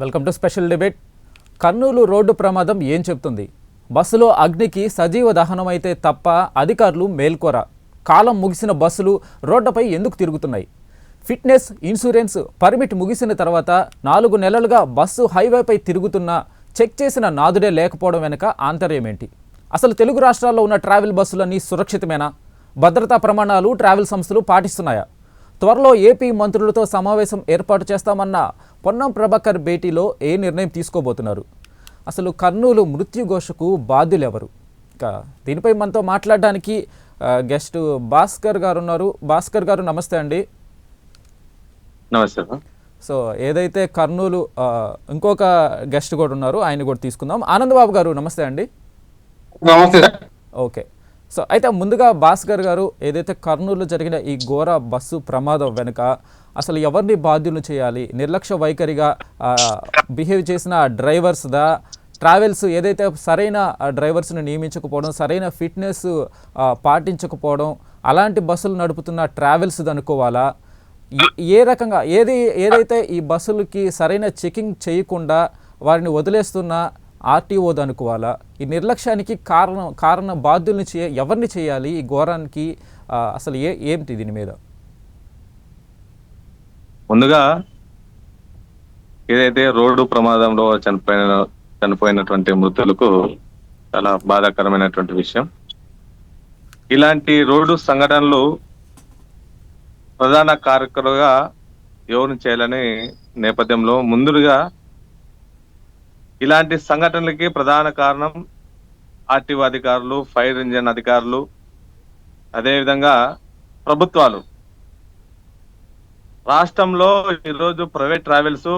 Welcome to special debate. Kurnool road ప్రమాదం ఏం చెప్తుంది? బస్సులో అగ్నికి సజీవ దహనం అయితే తప్ప అధికారులు మేల్కోరా? కాలం ముగిసిన బస్సులు రోడ్డుపై ఎందుకు తిరుగుతున్నాయి? ఫిట్నెస్, ఇన్సూరెన్స్, పర్మిట్ ముగిసిన తర్వాత 4 నెలలుగా బస్సు హైవేపై తిరుగుతున్నా చెక్ చేసిన నాదుడే లేకపోవడం వెనుక ఆంతర్యం ఏంటి? అసలు తెలుగు రాష్ట్రాల్లో ఉన్న ట్రావెల్ బస్సులన్నీ సురక్షితమేనా? భద్రతా ప్రమాణాలు ట్రావెల్ సంస్థలు పాటిస్తున్నాయా? త్వరలో ఏపీ మంత్రులతో సమావేశం ఏర్పాటు చేస్తామన్న పొన్నం ప్రభాకర్ భేటీలో ఏ నిర్ణయం తీసుకోబోతున్నారు? అసలు కర్నూలు మృత్యుఘోషకు బాధ్యులెవరు? ఇంకా దీనిపై మనతో మాట్లాడడానికి గెస్ట్ భాస్కర్ గారు ఉన్నారు. భాస్కర్ గారు నమస్తే అండి. నమస్తే. సో ఏదైతే కర్నూలు ఇంకొక గెస్ట్ కూడా ఉన్నారు, ఆయన కూడా తీసుకుందాం. ఆనందబాబు గారు నమస్తే అండి. నమస్తే. ఓకే, సో అయితే ముందుగా భాస్కర్ గారు, ఏదైతే కర్నూలులో జరిగిన ఈ ఘోర బస్సు ప్రమాదం వెనుక అసలు ఎవరిని బాధ్యులు చేయాలి? నిర్లక్ష్య వైఖరిగా బిహేవ్ చేసిన డ్రైవర్స్దా, ట్రావెల్స్ ఏదైతే సరైన డ్రైవర్స్ని నియమించకపోవడం, సరైన ఫిట్నెస్ పాటించకపోవడం, అలాంటి బస్సులు నడుపుతున్న ట్రావెల్స్ అనుకోవాలా? ఏ రకంగా ఏదైతే ఈ బస్సులకి సరైన చెకింగ్ చేయకుండా వారిని వదిలేస్తున్న ఆర్టీఓది అనుకోవాలా? ఈ నిర్లక్ష్యానికి కారణ బాధ్యుల్ని ఎవరిని చేయాలి? ఈ ఘోరానికి అసలు ఏంటి దీని మీద? ముందుగా ఏదైతే రోడ్డు ప్రమాదంలో చనిపోయినటువంటి మృతులకు చాలా బాధాకరమైనటువంటి విషయం. ఇలాంటి రోడ్డు సంఘటనలు ప్రధాన కారకులుగా ఎవరిని చేయాలని నేపథ్యంలో ముందుగా ఇలాంటి సంఘటనలకి ప్రధాన కారణం ఆర్టీఓ అధికారులు, ఫైర్ ఇంజిన్ అధికారులు, అదేవిధంగా ప్రభుత్వాలు. రాష్ట్రంలో ఈరోజు ప్రైవేట్ ట్రావెల్స్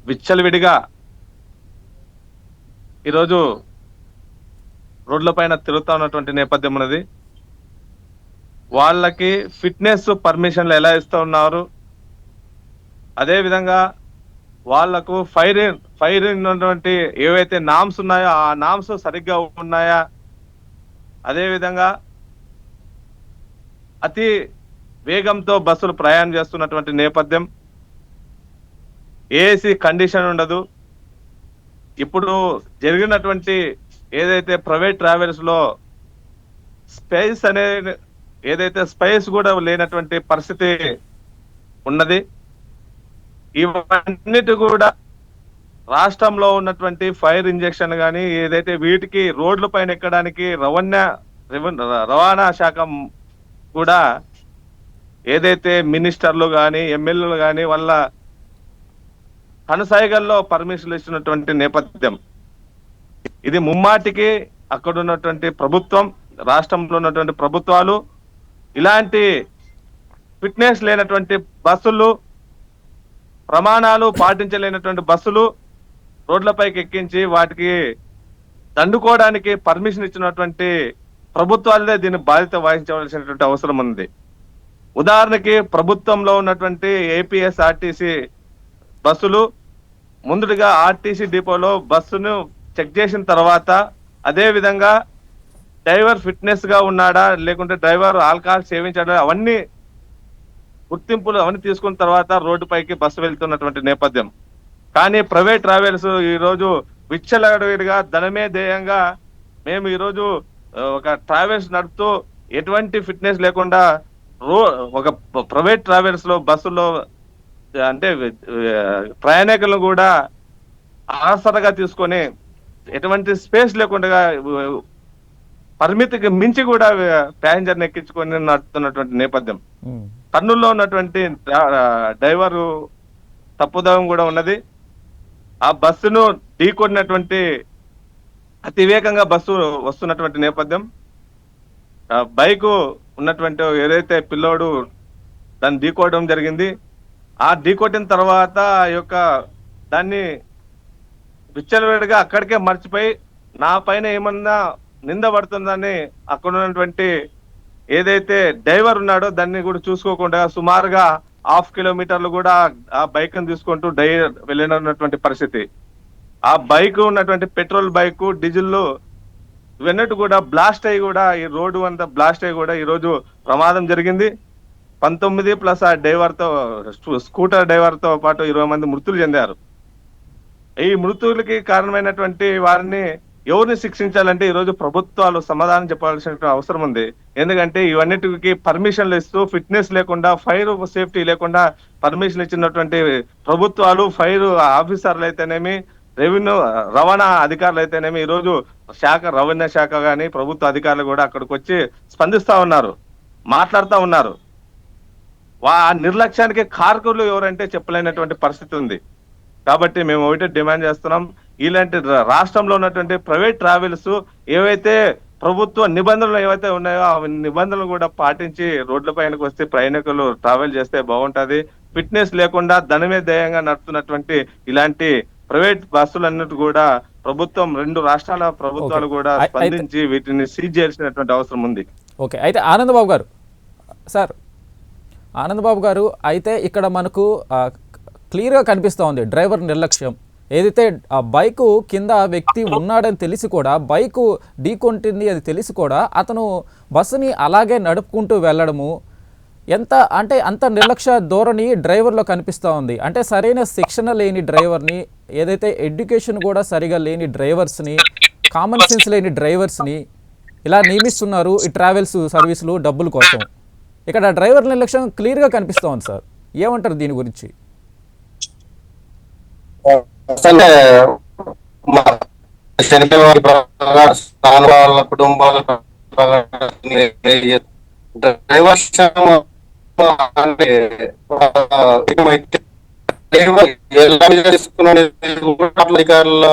విచ్చలవిడిగా ఈరోజు రోడ్ల పైన తిరుగుతా ఉన్నటువంటి నేపథ్యం ఉన్నది. వాళ్ళకి ఫిట్నెస్ పర్మిషన్లు ఎలా ఇస్తూ ఉన్నారు, అదేవిధంగా వాళ్లకు ఫైర్ ఉన్నటువంటి ఏవైతే నామ్స్ ఉన్నాయో ఆ నామ్స్ సరిగ్గా ఉన్నాయా, అదేవిధంగా అతి వేగంతో బస్సులు ప్రయాణం చేస్తున్నటువంటి నేపథ్యం, ఏసీ కండిషన్ ఉండదు. ఇప్పుడు జరిగినటువంటి ఏదైతే ప్రైవేట్ ట్రావెల్స్ లో స్పేస్ ఏదైతే స్పేస్ కూడా లేనటువంటి పరిస్థితి ఉన్నది. ఇవన్నిటి కూడా రాష్ట్రంలో ఉన్నటువంటి ఫైర్ ఇంజెక్షన్ కానీ ఏదైతే వీటికి రోడ్ల పైన ఎక్కడానికి రవాణా శాఖ కూడా ఏదైతే మినిస్టర్లు కానీ ఎమ్మెల్యేలు కానీ వాళ్ళ కనుసైగల్లో పర్మిషన్లు ఇచ్చినటువంటి నేపథ్యం. ఇది ముమ్మాటికి అక్కడ ఉన్నటువంటి ప్రభుత్వం, రాష్ట్రంలో ఉన్నటువంటి ప్రభుత్వాలు ఇలాంటి ఫిట్నెస్ లేనటువంటి బస్సులు, ప్రమాణాలు పాటించలేనటువంటి బస్సులు రోడ్లపైకి ఎక్కించి వాటికి దండుకోవడానికి పర్మిషన్ ఇచ్చినటువంటి ప్రభుత్వాలదే దీన్ని బాధ్యత వహించవలసినటువంటి అవసరం ఉంది. ఉదాహరణకి ప్రభుత్వంలో ఉన్నటువంటి ఏపీఎస్ఆర్టీసీ బస్సులు ముందుగా ఆర్టీసీ డిపోలో బస్సును చెక్ చేసిన తర్వాత, అదే విధంగా డ్రైవర్ ఫిట్నెస్ గా ఉన్నాడా లేకుంటే డ్రైవర్ ఆల్కహాల్ సేవించాడా అవన్నీ గుర్తింపులు అవన్నీ తీసుకున్న తర్వాత రోడ్డుపైకి బస్సు వెళ్తున్నటువంటి నేపథ్యం. కానీ ప్రైవేట్ ట్రావెల్స్ ఈ రోజు విచ్చలవిడిగా ధనమే ధ్యేయంగా మేము ఈరోజు ఒక ట్రావెల్స్ నడుపుతూ ఎటువంటి ఫిట్నెస్ లేకుండా ఒక ప్రైవేట్ ట్రావెల్స్ లో బస్సులో అంటే ప్రయాణికులను కూడా ఆసరగా తీసుకొని ఎటువంటి స్పేస్ లేకుండా పరిమితికి మించి కూడా ప్యాసింజర్ని ఎక్కించుకొని నడుపుతున్నటువంటి నేపథ్యం. కర్నూలులో ఉన్నటువంటి డ్రైవరు తప్పుదవం కూడా ఉన్నది. ఆ బస్సును ఢీకొన్నటువంటి అతివేగంగా బస్సు వస్తున్నటువంటి నేపథ్యం. బైకు ఉన్నటువంటి ఏదైతే పిల్లోడు దాన్ని ఢీకోవడం జరిగింది. ఆ ఢీకొట్టిన తర్వాత దాన్ని విచ్చలవిడిగా అక్కడికే మర్చిపోయి నా పైన ఏమన్నా నింద పడుతుందని అక్కడ ఉన్నటువంటి ఏదైతే డ్రైవర్ ఉన్నాడో దాన్ని కూడా చూసుకోకుండా సుమారుగా 1/2 కిలోమీటర్లు కూడా ఆ బైక్ ని తీసుకుంటూ వెళ్ళినటువంటి పరిస్థితి. ఆ బైక్ ఉన్నటువంటి పెట్రోల్ బైక్, డీజిల్ ఇవన్నట్టు కూడా బ్లాస్ట్ అయ్యి కూడా ఈ రోడ్డు అంతా బ్లాస్ట్ అయ్యి కూడా ఈ రోజు ప్రమాదం జరిగింది. 19 ప్లస్ ఆ డ్రైవర్ తో స్కూటర్ డ్రైవర్ తో పాటు 20 మంది మృతులు చెందారు. ఈ మృతువులకి కారణమైనటువంటి వారిని ఎవరిని శిక్షించాలంటే ఈరోజు ప్రభుత్వాలు సమాధానం చెప్పాల్సిన అవసరం ఉంది. ఎందుకంటే ఇవన్నిటికి పర్మిషన్లు ఇస్తూ ఫిట్నెస్ లేకుండా, ఫైర్ సేఫ్టీ లేకుండా పర్మిషన్ ఇచ్చినటువంటి ప్రభుత్వాలు, ఫైర్ ఆఫీసర్లు అయితేనేమి, రవాణా అధికారులు అయితేనేమి, ఈరోజు రవాణా శాఖ గాని ప్రభుత్వ అధికారులు కూడా అక్కడికి వచ్చి స్పందిస్తా ఉన్నారు, మాట్లాడుతూ ఉన్నారు. నిర్లక్ష్యానికి కారకులు ఎవరంటే చెప్పలేనటువంటి పరిస్థితి ఉంది. కాబట్టి మేము ఒకటే డిమాండ్ చేస్తున్నాం, ఇలాంటి రాష్ట్రంలో ఉన్నటువంటి ప్రైవేట్ ట్రావెల్స్ ఏవైతే ప్రభుత్వ నిబంధనలు ఏవైతే ఉన్నాయో ఆ నిబంధనలు కూడా పాటించి రోడ్ల పైనకు వస్తే ప్రయాణికులు ట్రావెల్ చేస్తే బాగుంటది. ఫిట్నెస్ లేకుండా ధనమే ధ్యేయంగా నడుపుతున్నటువంటి ఇలాంటి ప్రైవేట్ బస్సులన్నిటి కూడా ప్రభుత్వం, 2 రాష్ట్రాల ప్రభుత్వాలు కూడా స్పందించి వీటిని సీజ్ చేయాల్సినటువంటి అవసరం ఉంది. ఓకే, అయితే ఆనందబాబు గారు, సార్ ఆనందబాబు గారు, అయితే ఇక్కడ మనకు క్లియర్గా కనిపిస్తూ ఉంది డ్రైవర్ నిర్లక్ష్యం. ఏదైతే ఆ బైకు కింద వ్యక్తి ఉన్నాడని తెలిసి కూడా, బైకు ఢీకొంటుంది అది తెలిసి కూడా అతను బస్సుని అలాగే నడుపుకుంటూ వెళ్ళడము అంత నిర్లక్ష్య ధోరణి డ్రైవర్లో కనిపిస్తూ ఉంది. అంటే సరైన శిక్షణ లేని డ్రైవర్ని, ఏదైతే ఎడ్యుకేషన్ కూడా సరిగా లేని డ్రైవర్స్ని, కామన్ సెన్స్ లేని డ్రైవర్స్ని ఇలా నియమిస్తున్నారు ఈ ట్రావెల్స్ సర్వీసులు డబ్బుల కోసం. ఇక్కడ డ్రైవర్ నిర్లక్ష్యం క్లియర్గా కనిపిస్తూ ఉంది సార్, ఏమంటారు దీని గురించి? వాళ్ళ కుటుంబాల డ్రైవర్స్ అధికారుల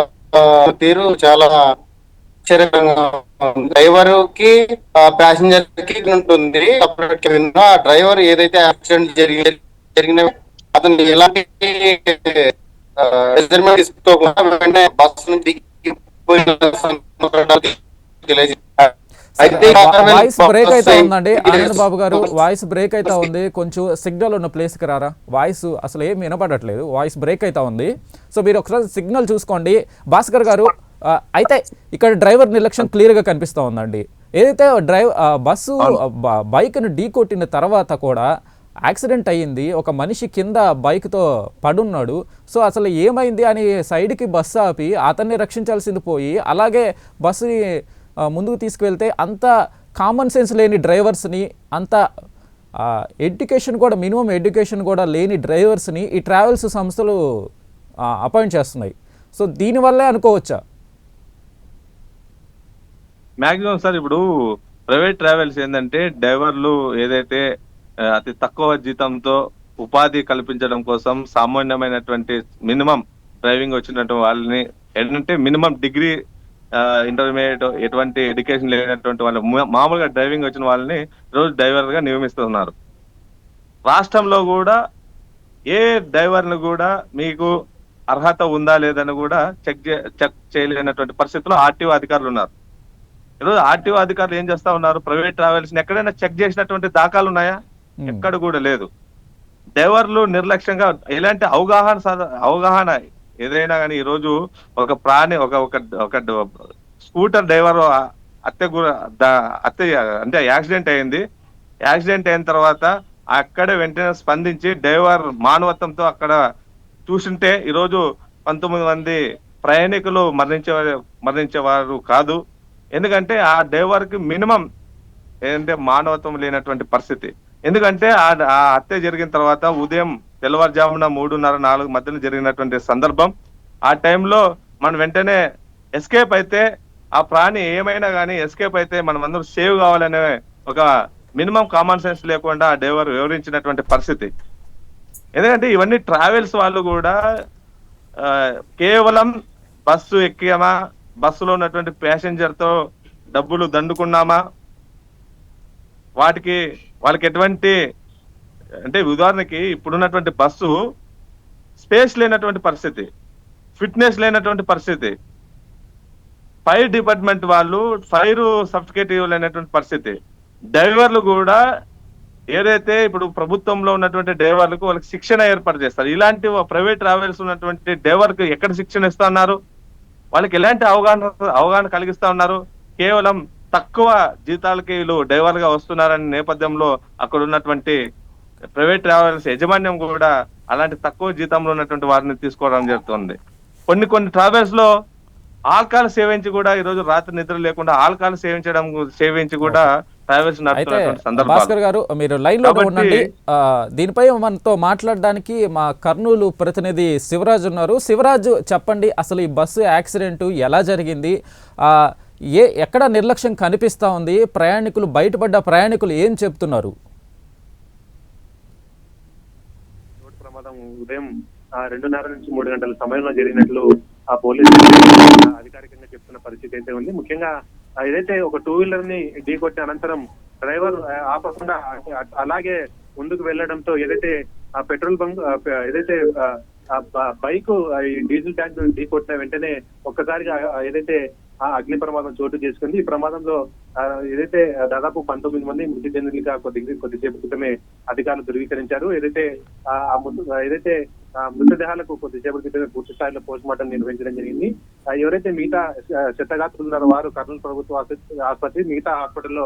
తీరు చాలా ఆశ్చర్యంగా. డ్రైవర్ కి ప్యాసింజర్ కి ఉంటుంది. డ్రైవర్ ఏదైతే యాక్సిడెంట్ జరిగిన అతను ఎలాంటి మెజర్మెంట్ తీసుకోకుండా వెంటనే బస్సు నుంచి వాయిస్ బ్రేక్ అయితే ఉందండి ఆనంద్ బాబు గారు, వాయిస్ బ్రేక్ అయితే ఉంది. కొంచెం సిగ్నల్ ఉన్న ప్లేస్కి రారా? వాయిస్ అసలు ఏం వినపడట్లేదు, వాయిస్ బ్రేక్ అయితే ఉంది. సో మీరు ఒకసారి సిగ్నల్ చూసుకోండి. భాస్కర్ గారు, అయితే ఇక్కడ డ్రైవర్ నిర్లక్ష్యం క్లియర్గా కనిపిస్తూ ఉందండి. ఏదైతే బస్సు బైక్ను ఢీ కొట్టిన తర్వాత కూడా యాక్సిడెంట్ అయ్యింది, ఒక మనిషి కింద బైక్తో పడున్నాడు. సో అసలు ఏమైంది అని సైడ్కి బస్సు ఆపి అతన్ని రక్షించాల్సింది పోయి అలాగే బస్సుని ముందుకు తీసుకువెళ్తే, అంత కామన్ సెన్స్ లేని డ్రైవర్స్ని, అంత ఎడ్యుకేషన్ కూడా, మినిమం ఎడ్యుకేషన్ కూడా లేని డ్రైవర్స్ని ఈ ట్రావెల్స్ సంస్థలు అపాయింట్ చేస్తున్నాయి. సో దీనివల్లే అనుకోవచ్చా? మ్యాక్సిమం సార్, ఇప్పుడు ప్రైవేట్ ట్రావెల్స్ ఏంటంటే డ్రైవర్లు ఏదైతే అతి తక్కువ జీతంతో ఉపాధి కల్పించడం కోసం సామాన్యమైనటువంటి మినిమం డ్రైవింగ్ వచ్చినటువంటి వాళ్ళని, ఏంటంటే మినిమం డిగ్రీ, ఇంటర్మీడియట్, ఎటువంటి ఎడ్యుకేషన్ లేనటువంటి వాళ్ళు, మామూలుగా డ్రైవింగ్ వచ్చిన వాళ్ళని రోజు డ్రైవర్ గా నియమిస్తున్నారు. రాష్ట్రంలో కూడా ఏ డ్రైవర్లు కూడా మీకు అర్హత ఉందా లేదని కూడా చెక్ చేయలేనటువంటి పరిస్థితుల్లో ఆర్టీఓ అధికారులు ఉన్నారు. ఈరోజు ఆర్టీఓ అధికారులు ఏం చేస్తా ఉన్నారు? ప్రైవేట్ ట్రావెల్స్ ని ఎక్కడైనా చెక్ చేసినటువంటి దాఖలు ఉన్నాయా? ఎక్కడ కూడా లేదు. డ్రైవర్లు నిర్లక్ష్యంగా, ఎలాంటి అవగాహన ఏదైనా కానీ ఈరోజు ఒక ప్రాణి, ఒక స్కూటర్ డ్రైవర్ హత్య అంటే యాక్సిడెంట్ అయింది. యాక్సిడెంట్ అయిన తర్వాత అక్కడే వెంటనే స్పందించి డ్రైవర్ మానవత్వంతో అక్కడ చూసింటే ఈరోజు 19 మంది ప్రయాణికులు మరణించేవారు కాదు. ఎందుకంటే ఆ డ్రైవర్ కి మినిమం ఏంటంటే మానవత్వం లేనటువంటి పరిస్థితి. ఎందుకంటే ఆ హత్య జరిగిన తర్వాత ఉదయం తెల్లవారుజామున 3:30-4 మధ్యలో జరిగినటువంటి సందర్భం. ఆ టైంలో మనం వెంటనే ఎస్కేప్ అయితే, ఆ ప్రాణి ఏమైనా కానీ ఎస్కేప్ అయితే మనం అందరూ సేవ్ కావాలనే ఒక మినిమం కామన్ సెన్స్ లేకుండా ఆ డ్రైవర్ వివరించినటువంటి పరిస్థితి. ఎందుకంటే ఇవన్నీ ట్రావెల్స్ వాళ్ళు కూడా కేవలం బస్సు ఎక్కామా, బస్సులో ఉన్నటువంటి ప్యాసింజర్ తో డబ్బులు దండుకున్నామా, వాళ్ళకి ఎటువంటి, అంటే ఉదాహరణకి ఇప్పుడున్నటువంటి బస్సు స్పేస్ లేనటువంటి పరిస్థితి, ఫిట్నెస్ లేనటువంటి పరిస్థితి, ఫైర్ డిపార్ట్మెంట్ వాళ్ళు ఫైర్ సర్టిఫికేట్ ఇవ్వలేనటువంటి పరిస్థితి. డ్రైవర్లు కూడా ఏదైతే ఇప్పుడు ప్రభుత్వంలో ఉన్నటువంటి డ్రైవర్లకు వాళ్ళకి శిక్షణ ఏర్పాటు చేస్తారు. ఇలాంటి ప్రైవేట్ ట్రావెల్స్ ఉన్నటువంటి డ్రైవర్కు ఎక్కడ శిక్షణ ఇస్తా ఉన్నారు? వాళ్ళకి ఎలాంటి అవగాహన కలిగిస్తా ఉన్నారు? కేవలం తక్కువ జీతాలకి వీళ్ళు డ్రైవర్ గా వస్తున్నారనే నేపథ్యంలో అక్కడ ఉన్నటువంటి ప్రైవేట్ ట్రావెల్స్ యాజమాన్యం కూడా అలాంటి తక్కువ జీతంలో ఉన్నటువంటి వారిని తీసుకోవడం జరుగుతుంది. కొన్ని ట్రావెల్స్ లో ఆల్కహాల్ సేవించి కూడా ఈ రోజు రాత్రి నిద్ర లేకుండా ఆల్కహాల్ సేవించి కూడా ట్రావెల్స్ అయితే నడుపుతున్నటువంటి సందర్భాలు. భాస్కర్ గారు మీరు లైన్ లో కాబట్టి ఉండండి. దీనిపై మనతో మాట్లాడడానికి మా కర్నూలు ప్రతినిధి శివరాజ్ ఉన్నారు. శివరాజ్, చెప్పండి, అసలు ఈ బస్సు యాక్సిడెంట్ ఎలా జరిగింది? ఆ, ఎక్కడ నిర్లక్ష్యం కనిపిస్తా ఉంది? బయటపడ్డ ప్రయాణికులు ఏం చెప్తున్నారు? రోడ్డు ప్రమాదం ఉదయం 2:30 నుంచి 3 గంటల సమయంలో జరిగినట్లు ఆ పోలీసు అధికారికంగా చెప్తున్న పరిస్థితి అయితే ఉంది. ముఖ్యంగా ఏదైతే ఒక 2 వీలర్ ని ఢీకొట్టిన అనంతరం డ్రైవర్ ఆపకుండా అలాగే ముందుకు వెళ్లడంతో ఏదైతే ఆ పెట్రోల్ బంక్ ఏదైతే బైక్ డీజిల్ ట్యాంక్ ఢీకొట్టిన వెంటనే ఒక్కసారిగా ఏదైతే ఆ అగ్ని ప్రమాదం చోటు చేసుకుంది. ఈ ప్రమాదంలో ఏదైతే దాదాపు 19 మంది మృతి చెందినట్లుగా కొద్దిసేపు క్రితమే అధికారులు ధృవీకరించారు. ఏదైతే మృతదేహాలకు కొద్దిసేపు క్రితమే పూర్తి స్థాయిలో పోస్ట్ మార్టం నిర్వహించడం జరిగింది. ఎవరైతే మిగతా క్షతగాత్రులు ఉన్నారో వారు కర్నూలు ప్రభుత్వ ఆసుపత్రి, మిగతా హాస్పిటల్లో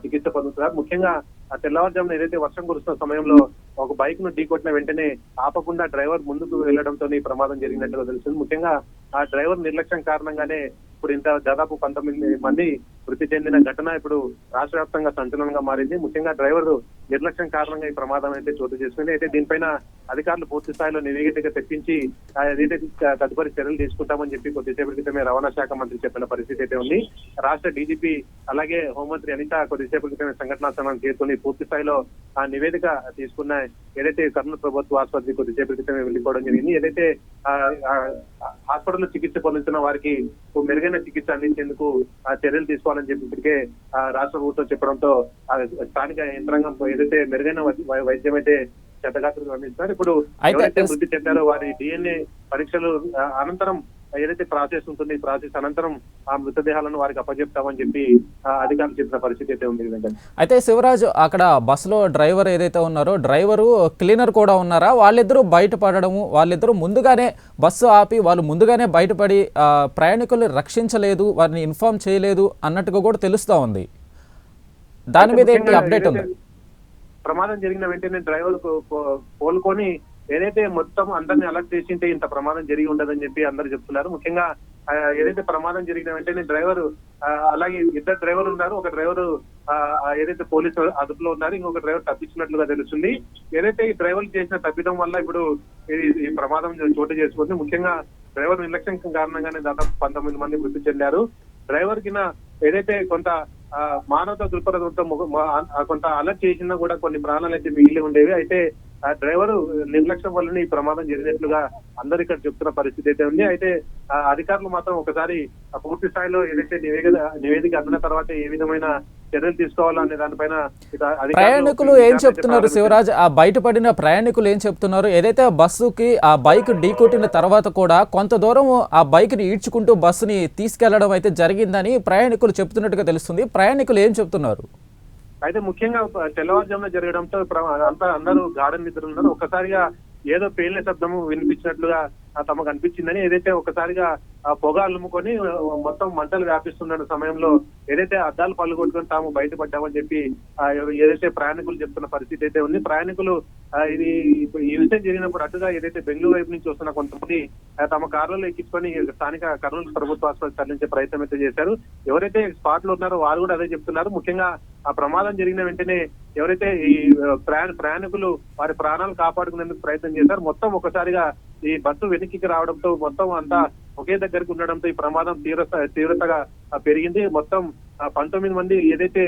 చికిత్స పొందుతున్నారు. ముఖ్యంగా తెల్లవారుజామున ఏదైతే వర్షం కురుస్తున్న సమయంలో ఒక బైక్ ను ఢీకొట్టిన వెంటనే ఆపకుండా డ్రైవర్ ముందుకు వెళ్లడంతో ఈ ప్రమాదం జరిగినట్టుగా తెలుస్తుంది. ముఖ్యంగా ఆ డ్రైవర్ నిర్లక్ష్యం కారణంగానే ఇప్పుడు ఇంత దాదాపు 19 మంది మృతి చెందిన ఘటన ఇప్పుడు రాష్ట్ర వ్యాప్తంగా సంచలనంగా మారింది. ముఖ్యంగా డ్రైవర్ నిర్లక్ష్యం కారణంగా ఈ ప్రమాదం అయితే చోటు చేసుకుంది. అయితే దీనిపైన అధికారులు పూర్తి స్థాయిలో నివేదిక తెప్పించి ఏదైతే తదుపరి చర్యలు తీసుకుంటామని చెప్పి కొద్దిసేపటి క్రితమే రవాణా శాఖ మంత్రి చెప్పిన పరిస్థితి అయితే ఉంది. రాష్ట్ర డీజీపీ అలాగే హోంమంత్రి అనిత కొద్దిసేపటి క్రితమే సంఘటనా స్థలానికి చేరుకుని పూర్తి స్థాయిలో ఆ నివేదిక తీసుకున్న ఏదైతే కర్నూలు ప్రభుత్వ ఆసుపత్రి కొద్దిసేపటి క్రితమే వెళ్లిపోవడం జరిగింది. ఏదైతే హాస్పిటల్లో చికిత్స పొందుతున్న వారికి మెరుగైన చికిత్స అందించేందుకు చర్యలు తీసుకోవాలని చెప్పి ఇప్పటికే రాష్ట్ర ప్రభుత్వం చెప్పడంతో స్థానిక యంత్రాంగం ఏదైతే మెరుగైన వైద్యం అయితే క్షతగాత్రులు అందిస్తున్నారు. ఇప్పుడు ఎవరైతే మృతి చెందారో వారి DNA పరీక్షలు అనంతరం ఏదైతే ప్రాసెస్ ఉంటుంది, ఈ ప్రాసెస్ అనంతరం ఆ మృతదేహాలను వారికి అప్పచెప్తామని చెప్పి అధికారులు చెప్పిన పరిస్థితి అయితే ఉంది. అయితే శివరాజు, అక్కడ బస్సులో డ్రైవర్ ఏదైతే ఉన్నారో డ్రైవరు క్లీనర్ కూడా ఉన్నారా? వాళ్ళిద్దరూ బయటపడము, వాళ్ళిద్దరూ ముందుగానే బస్సు ఆపి వాళ్ళు ముందుగానే బయటపడి ప్రయాణికులు రక్షించలేదు, వారిని ఇన్ఫార్మ్ చేయలేదు అన్నట్టుగా కూడా తెలుస్తా ఉంది. దాని మీద ఏంటి అప్డేట్ ఉంది? ప్రమాదం జరిగిన వెంటనే డ్రైవర్ కోలుకొని ఏదైతే మొత్తం అందరినీ అలర్ట్ చేసింటే ఇంత ప్రమాదం జరిగి ఉండదని చెప్పి అందరు చెప్తున్నారు. ముఖ్యంగా ఏదైతే ప్రమాదం జరిగిన వెంటనే డ్రైవర్ అలాగే 2 డ్రైవర్లు ఉన్నారు. ఒక డ్రైవర్ ఏదైతే పోలీసు అదుపులో ఉన్నారు, ఇంకొక డ్రైవర్ తప్పించినట్లుగా తెలుస్తుంది. ఏదైతే ఈ డ్రైవర్లు చేసిన తప్పిదం వల్ల ఇప్పుడు ఈ ప్రమాదం చోటు చేసుకుంది. ముఖ్యంగా డ్రైవర్ నిర్లక్ష్యం కారణంగానే దాదాపు 19 మంది మృతి చెందారు. డ్రైవర్ కింద ఏదైతే కొంత మానవత దృక్పథంతో కొంత అలర్ట్ చేసినా కూడా కొన్ని ప్రాణాలు అయితే మిగిలి ఉండేవి. అయితే ఆ డ్రైవరు నిర్లక్ష్యం వల్లనే ఈ ప్రమాదం జరిగినట్లుగా అందరు ఇక్కడ చెప్తున్న పరిస్థితి అయితే ఉంది. అయితే అధికారులు మాత్రం ఒకసారి పూర్తి స్థాయిలో ఏదైతే నివేదిక అందిన తర్వాత ఏ విధమైన చర్యలు తీసుకోవాలనే దానిపైన ప్రయాణికులు ఏం చెప్తున్నారు శివరాజ్? ఆ బయటపడిన ప్రయాణికులు ఏం చెప్తున్నారు? ఏదైతే బస్సుకి ఆ బైక్ ఢీకొట్టిన తర్వాత కూడా కొంత దూరం ఆ బైక్ ని ఈడ్చుకుంటూ బస్సుని తీసుకెళ్లడం అయితే జరిగిందని ప్రయాణికులు చెప్తున్నట్టుగా తెలుస్తుంది. ప్రయాణికులు ఏం చెప్తున్నారు? అయితే ముఖ్యంగా తెల్లవారుజామున జరగడంతో అందరూ గాఢ నిద్ర ఉన్నారు. ఒక్కసారిగా ఏదో పేలిన శబ్దము వినిపించినట్లుగా తమకు అనిపించిందని, ఏదైతే ఒకసారిగా పొగ అల్లుముకొని మొత్తం మంటలు వ్యాపిస్తున్న సమయంలో ఏదైతే అద్దాలు పళ్ళు కొట్టుకొని తాము బయటపడ్డామని చెప్పి ఏదైతే ప్రయాణికులు చెప్తున్న పరిస్థితి అయితే ఉంది. ప్రయాణికులు ఈ విషయం జరిగినప్పుడు అటుగా ఏదైతే బెంగళూరు వైపు నుంచి వస్తున్న కొంతమంది తమ కార్లలో ఎక్కించుకొని స్థానిక కర్నూలు ప్రభుత్వ ఆసుపత్రి తరలించే ప్రయత్నం అయితే చేశారు. ఎవరైతే స్పాట్ లో ఉన్నారో వారు కూడా అదే చెప్తున్నారు. ముఖ్యంగా ఆ ప్రమాదం జరిగిన వెంటనే ఎవరైతే ఈ ప్రయాణికులు వారి ప్రాణాలు కాపాడుకునేందుకు ప్రయత్నం చేశారు. మొత్తం ఒకసారిగా ఈ బస్సు వెనక్కి రావడంతో మొత్తం అంతా ఒకే దగ్గరకు ఉండడంతో ఈ ప్రమాదం తీవ్రతగా పెరిగింది. మొత్తం 19 మంది ఏదైతే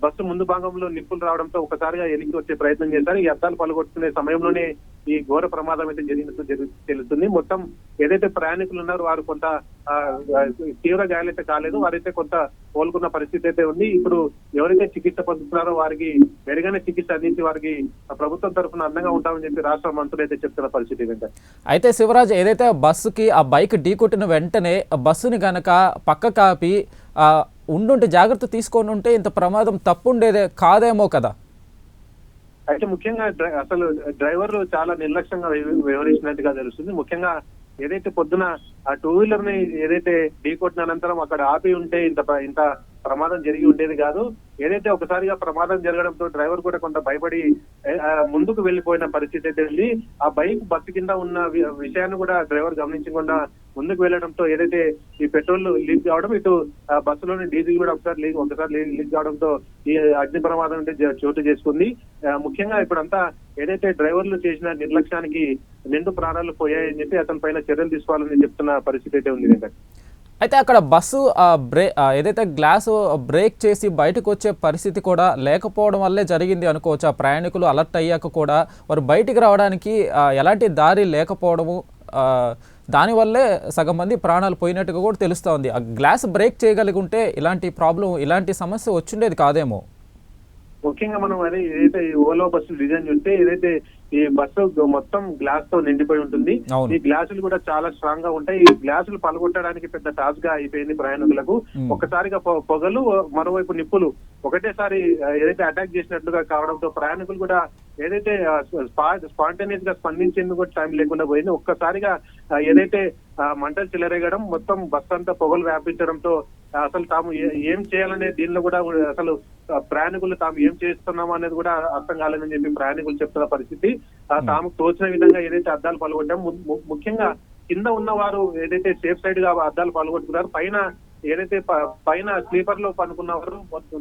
బస్సు ముందు భాగంలో నిప్పులు రావడంతో ఒకసారిగా వెనక్కి వచ్చే ప్రయత్నం చేశారు. ఈ అద్దాలు పలుగొట్టుకునే సమయంలోనే ఈ ఘోర ప్రమాదం అయితే జరిగినట్టు తెలుస్తుంది. మొత్తం ఏదైతే ప్రయాణికులు ఉన్నారో వారు కొంత తీవ్ర గాయాలైతే కాలేదు, వారైతే కొంత కోలుకున్న పరిస్థితి అయితే ఉంది. ఇప్పుడు ఎవరైతే చికిత్స పొందుతున్నారో వారికి మెరుగైన చికిత్స అందించి వారికి ప్రభుత్వం తరఫున అందంగా ఉంటామని చెప్పి రాష్ట్ర మంత్రులు అయితే చెప్తున్న పరిస్థితి ఏంటంటే. అయితే శివరాజ్, ఏదైతే బస్సుకి ఆ బైక్ ఢీకొట్టిన వెంటనే బస్సుని గనక పక్క కాపి ఉండుంటే జాగ్రత్త తీసుకొని ఉంటే ఇంత ప్రమాదం తప్పుండేదే కాదేమో కదా? అయితే ముఖ్యంగా అసలు డ్రైవర్లు చాలా నిర్లక్ష్యంగా వ్యవహరించినట్టుగా తెలుస్తుంది. ముఖ్యంగా ఏదైతే పొద్దున ఆ 2 వీలర్ ని ఏదైతే ఢీకొట్టిన అనంతరం అక్కడ ఆపి ఉంటే ఇంత ప్రమాదం జరిగి ఉండేది కాదు. ఏదైతే ఒకసారిగా ప్రమాదం జరగడంతో డ్రైవర్ కూడా కొంత భయపడి ముందుకు వెళ్లిపోయిన పరిస్థితి అయితే ఉంది. ఆ బైక్ బస్సు కింద ఉన్న విషయాన్ని కూడా డ్రైవర్ గమనించకుండా ముందుకు వెళ్లడంతో ఏదైతే ఈ పెట్రోల్ లీక్ కావడం, ఇటు బస్సులోని డీజిల్ కూడా ఒకసారి లీక్ కావడంతో ఈ అగ్ని ప్రమాదం అంటే చోటు చేసుకుంది. ముఖ్యంగా ఇప్పుడంతా ఏదైతే డ్రైవర్లు చేసిన నిర్లక్ష్యానికి 2 ప్రాణాలు పోయాయని చెప్పి అతని పైన చర్యలు తీసుకోవాలని చెప్తున్న పరిస్థితి అయితే ఉంది. అయితే అక్కడ బస్సు ఏదైతే గ్లాసు బ్రేక్ చేసి బయటకు వచ్చే పరిస్థితి కూడా లేకపోవడం వల్లే జరిగింది అనుకోవచ్చు. ఆ ప్రయాణికులు అలర్ట్ అయ్యాక కూడా వారు బయటికి రావడానికి ఎలాంటి దారి లేకపోవడము, దానివల్లే సగం మంది ప్రాణాలు పోయినట్టుగా కూడా తెలుస్తోంది. ఆ గ్లాస్ బ్రేక్ చేయగలిగి ఉంటే ఇలాంటి ప్రాబ్లం, ఇలాంటి సమస్య వచ్చిండేది కాదేమో. ముఖ్యంగా మనం అదే ఏదైతే ఓలో బస్సు డిజైన్ చూస్తే ఏదైతే ఈ బస్సు మొత్తం గ్లాస్ తో నిండిపోయి ఉంటుంది. ఈ గ్లాసులు కూడా చాలా స్ట్రాంగ్ గా ఉంటాయి. ఈ గ్లాసులు పలగొట్టడానికి పెద్ద టాస్క్ గా అయిపోయింది ప్రయాణికులకు. ఒక్కసారిగా పొగలు, మరోవైపు నిప్పులు ఒకటేసారి ఏదైతే అటాక్ చేసినట్లుగా కావడంతో ప్రయాణికులు కూడా ఏదైతే స్పాంటేనియస్ గా స్పందించేందుకు కూడా టైం లేకుండా పోయింది. ఒక్కసారిగా ఏదైతే మంటలు చెలరేగడం, మొత్తం బస్ అంతా పొగలు వ్యాపించడంతో అసలు తాము ఏం చేయాలనే దీనిలో కూడా అసలు ప్రయాణికులు తాము ఏం చేస్తున్నాము అనేది కూడా అర్థం కాలేదని చెప్పి ప్రయాణికులు చెప్తున్న పరిస్థితి. తాము తోచిన విధంగా ఏదైతే అద్దాలు పలగొట్టాం, ముఖ్యంగా కింద ఉన్న వారు ఏదైతే సేఫ్ సైడ్ గా అద్దాలు పలగొట్టుకున్నారు, పైన ఏదైతే పైన స్లీపర్ లో పనుకున్నవారు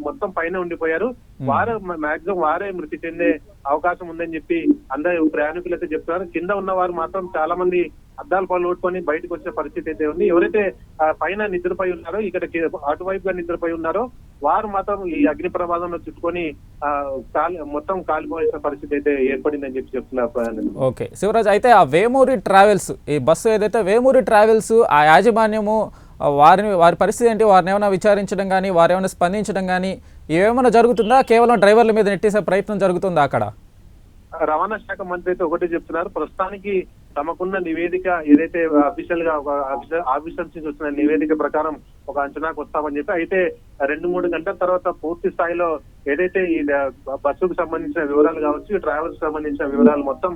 మొత్తం పైన ఉండిపోయారు. వారు మాక్సిమం వారే మృతి చెందే అవకాశం ఉందని చెప్పి అందరూ ప్రయాణికులు అయితే చెప్తున్నారు. కింద ఉన్న వారు మాత్రం చాలా మంది అద్దాలు పలుకొట్టుకొని బయటకు వచ్చే పరిస్థితి అయితే ఉంది. ఎవరైతే పైన నిద్రపోయి ఉన్నారో, ఇక్కడ అటువైపుగా నిద్రపోయి ఉన్నారో వారు మాత్రం ఈ అగ్ని ప్రమాదంలో చుట్టుకొని మొత్తం కాలిపోయేసిన పరిస్థితి అయితే ఏర్పడిందని చెప్పి చెప్తున్నారు. ఓకే శివరాజ్, అయితే ఆ వేమూరి ట్రావెల్స్, ఈ బస్సు ఏదైతే వేమూరి ట్రావెల్స్, ఆ యాజమాన్యము వారి పరిస్థితి ఏంటి? వారిని ఏమైనా విచారించడం కానీ, వారు ఏమైనా స్పందించడం కానీ ఏమైనా జరుగుతుందా? కేవలం డ్రైవర్ల మీద నెట్టేసే ప్రయత్నం జరుగుతుందా అక్కడ? రవాణా శాఖ మంత్రి అయితే ఒకటి చెప్తున్నారు, ప్రస్తుతానికి తమకున్న నివేదిక ఏదైతే అఫీషియల్ గా ఒక ఆఫీసర్స్ నుంచి వచ్చిన నివేదిక ప్రకారం ఒక అంచనాకు వస్తామని చెప్పి, అయితే 2-3 గంటల తర్వాత పూర్తి స్థాయిలో ఏదైతే ఈ బస్సుకు సంబంధించిన వివరాలు కావచ్చు, ట్రావెల్స్ సంబంధించిన వివరాలు మొత్తం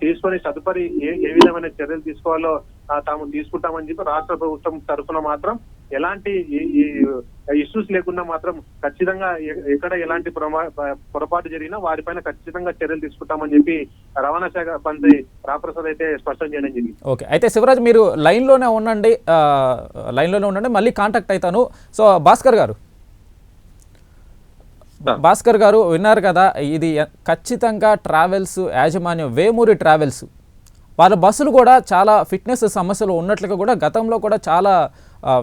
తీసుకొని తదుపరి ఏ విధమైన చర్యలు తీసుకోవాలో తాము తీసుకుంటామని చెప్పి రాష్ట్ర ప్రభుత్వం తరఫున మాత్రం ఎలాంటి ఇష్యూస్ లేకుండా మాత్రం ఖచ్చితంగా ఎక్కడ ఎలాంటి పొరపాటు జరిగినా వారిపైన ఖచ్చితంగా చర్యలు తీసుకుంటామని చెప్పి రవాణా శాఖ మంత్రి రామప్రసాద్ అయితే స్పష్టం చేయడం జరిగింది. ఓకే, అయితే శివరాజ్ మీరు లైన్లోనే ఉండండి, మళ్ళీ కాంటాక్ట్ అవుతాను. సో భాస్కర్ గారు విన్నారు కదా, ఇది ఖచ్చితంగా ట్రావెల్స్ యాజమాన్యం వేమూరి ట్రావెల్స్ వాళ్ళ బస్సులు కూడా చాలా ఫిట్నెస్ సమస్యలు ఉన్నట్లుగా కూడా గతంలో కూడా చాలా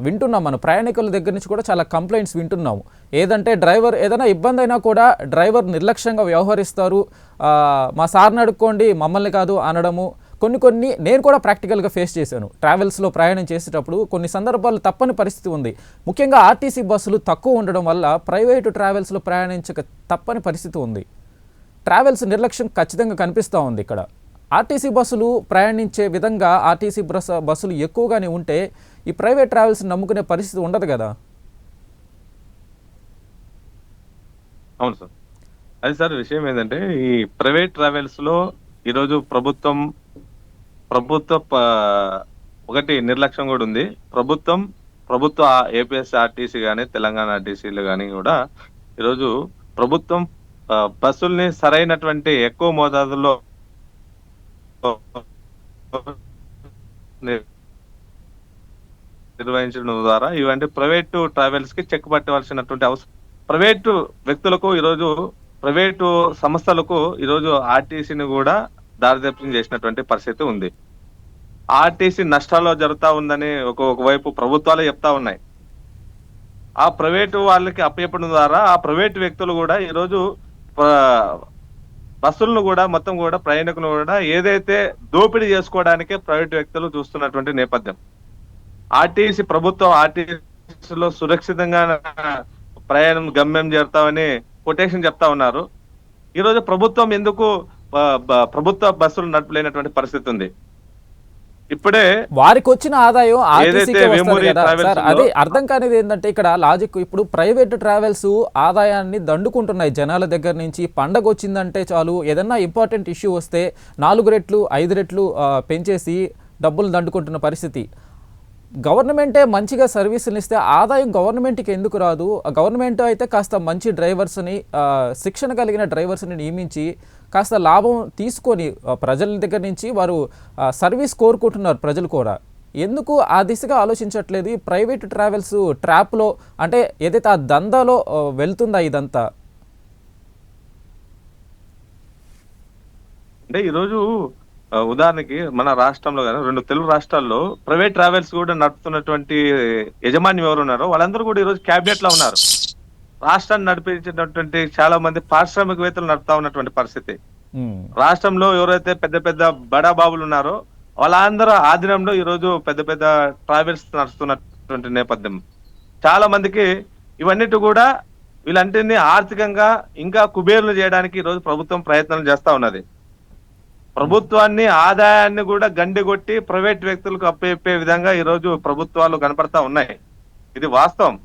వింటున్నాం. మన ప్రయాణికుల దగ్గర నుంచి కూడా చాలా కంప్లైంట్స్ వింటున్నాము. ఏదంటే డ్రైవర్ ఏదైనా ఇబ్బంది అయినా కూడా డ్రైవర్ నిర్లక్ష్యంగా వ్యవహరిస్తారు, మా సార్ని అడుక్కోండి మమ్మల్ని కాదు అనడము. కొన్ని నేను కూడా ప్రాక్టికల్గా ఫేస్ చేశాను. ట్రావెల్స్లో ప్రయాణం చేసేటప్పుడు కొన్ని సందర్భాలు తప్పని పరిస్థితి ఉంది. ముఖ్యంగా ఆర్టీసీ బస్సులు తక్కువ ఉండడం వల్ల ప్రైవేటు ట్రావెల్స్లో ప్రయాణించక తప్పని పరిస్థితి ఉంది. ట్రావెల్స్ నిర్లక్ష్యం ఖచ్చితంగా కనిపిస్తూ ఉంది ఇక్కడ. ఆర్టీసీ బస్సులు ప్రయాణించే విధంగా ఆర్టీసీ బస్సులు ఎక్కువగానే ఉంటే ఈ ప్రైవేట్ ట్రావెల్స్ నమ్ముకునే పరిస్థితి ఉండదు కదా. అవును సార్, అది సార్ విషయం ఏంటంటే ఈ ప్రైవేట్ ట్రావెల్స్ లో ఈరోజు ప్రభుత్వ ఒకటి నిర్లక్ష్యం కూడా ఉంది. ప్రభుత్వ ఏపీఎస్ ఆర్టీసీ కానీ తెలంగాణ ఆర్టీసీలు కానీ కూడా ఈరోజు ప్రభుత్వం బస్సుల్ని సరైనటువంటి ఎక్కువ మోతాదులో నిర్వహించడం ద్వారా ఇవంటి ప్రైవేటు ట్రావెల్స్ కి చెక్ పట్టవలసినటువంటి అవసరం. ప్రైవేటు వ్యక్తులకు ఈరోజు, ప్రైవేటు సంస్థలకు ఈరోజు ఆర్టీసీని కూడా దారిదర్శనం చేసినటువంటి పరిస్థితి ఉంది. ఆర్టీసీ నష్టాల్లో జరుగుతా ఉందని ఒకవైపు ప్రభుత్వాలు చెప్తా ఉన్నాయి. ఆ ప్రైవేటు వాళ్ళకి అప్పచెప్పడం ద్వారా ఆ ప్రైవేటు వ్యక్తులు కూడా ఈరోజు బస్సులను కూడా మొత్తం కూడా ప్రయాణికులు కూడా ఏదైతే దోపిడీ చేసుకోవడానికే ప్రైవేటు వ్యక్తులు చూస్తున్నటువంటి నేపథ్యం. ఆర్టీసీలో సురక్షితంగా ప్రయాణం గమ్యం చేరుతామని కొటేషన్ చెప్తా ఉన్నారు. ఈరోజు ప్రభుత్వం ఎందుకు ప్రభుత్వ బస్సులు నడపలేనటువంటి పరిస్థితి ఉంది. ఇప్పుడే వారికి వచ్చిన ఆదాయం అదే అర్థం కానిది ఏంటంటే ఇక్కడ లాజిక్, ఇప్పుడు ప్రైవేట్ ట్రావెల్స్ ఆదాయాన్ని దండుకుంటున్నాయి జనాల దగ్గర నుంచి. పండగ వచ్చిందంటే చాలు, ఏదన్నా ఇంపార్టెంట్ ఇష్యూ వస్తే 4 రెట్లు 5 రెట్లు పెంచేసి డబ్బులు దండుకుంటున్న పరిస్థితి. గవర్నమెంటే మంచిగా సర్వీసులు ఇస్తే ఆదాయం గవర్నమెంట్కి ఎందుకు రాదు? గవర్నమెంట్ అయితే కాస్త మంచి డ్రైవర్స్ని, శిక్షణ కలిగిన డ్రైవర్స్ని నియమించి కాస్త లాభం తీసుకొని ప్రజల దగ్గర నుంచి వారు సర్వీస్ కోరుకుంటున్నారు ప్రజలు కూడా. ఎందుకు ఆ దిశగా ఆలోచించట్లేదు? ఈ ప్రైవేట్ ట్రావెల్స్ ట్రాప్లో అంటే ఏదైతే ఆ దందాలో వెళ్తుందా ఇదంతా? అంటే ఈరోజు ఉదాహరణకి మన రాష్ట్రంలో కానీ 2 తెలుగు రాష్ట్రాల్లో ప్రైవేట్ ట్రావెల్స్ కూడా నడుపుతున్నటువంటి యజమాని ఎవరు ఉన్నారో వాళ్ళందరూ కూడా ఈరోజు క్యాబినెట్ లో ఉన్నారు. రాష్ట్రాన్ని నడిపించినటువంటి చాలా మంది పారిశ్రామికవేత్తలు నడుపుతా ఉన్నటువంటి పరిస్థితి. ఉమ్, రాష్ట్రంలో ఎవరైతే పెద్ద పెద్ద బడా బాబులు ఉన్నారో వాళ్ళందరూ ఆధీనంలో ఈరోజు పెద్ద పెద్ద ట్రావెల్స్ నడుస్తున్నటువంటి నేపథ్యం. చాలా మందికి ఇవన్నిటి కూడా వీళ్ళంటిని ఆర్థికంగా ఇంకా కుబేరులు చేయడానికి ఈరోజు ప్రభుత్వం ప్రయత్నాలు చేస్తా ఉన్నది. ప్రభుత్వాన్ని ఆదాయాన్ని కూడా గండిగొట్టి ప్రైవేట్ వ్యక్తులకు అప్పచెప్పే విధంగా ఈరోజు ప్రభుత్వాలు కనపడతా ఉన్నాయి. ఇది వాస్తవం.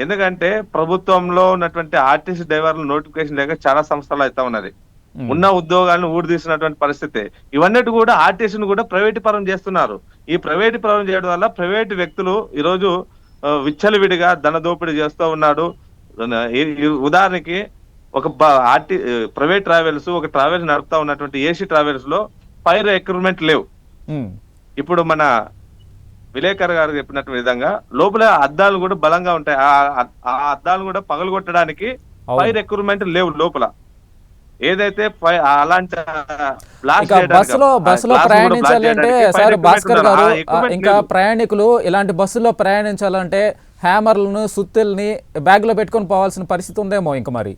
ఎందుకంటే ప్రభుత్వంలో ఉన్నటువంటి ఆర్టీసీ డ్రైవర్లు నోటిఫికేషన్ లేక చాలా సంవత్సరాలు అవుతా ఉన్నది. ఉన్న ఉద్యోగాలను ఊడిదీసినటువంటి పరిస్థితి. ఇవన్నిటి కూడా ఆర్టీసీని కూడా ప్రైవేటు పరం చేస్తున్నారు. ఈ ప్రైవేటు పరం చేయడం వల్ల ప్రైవేటు వ్యక్తులు ఈరోజు విచ్చలవిడిగా ధన దోపిడీ చేస్తూ ఉన్నాడు. ఉదాహరణకి ఒక ప్రైవేట్ ట్రావెల్స్ ఒక ట్రావెల్స్ నడుపుతా ఉన్నటువంటి ఏసీ ట్రావెల్స్ లో ఫైర్ రిక్రూట్మెంట్ లేవు. ఉమ్, ఇప్పుడు మన విలేకర్ గారు చెప్పినట్టు విధంగా లోపల అద్దాలు కూడా బలంగా ఉంటాయి. ఆ అద్దాలు కూడా పగలగొట్టడానికి ఫైర్ రిక్రూట్మెంట్ లేవు లోపల. ఏదైతే అలాంటి బస్సులో ప్రయాణించాలి అంటే సార్ భాస్కర్ గారు, ఇంకా ప్రయాణికులు ఇలాంటి బస్సులో ప్రయాణించాలంటే హ్యామర్లను సుత్తుల్ని బ్యాగ్ లో పెట్టుకొని పోవాల్సిన పరిస్థితి ఉందేమో ఇంకా మరి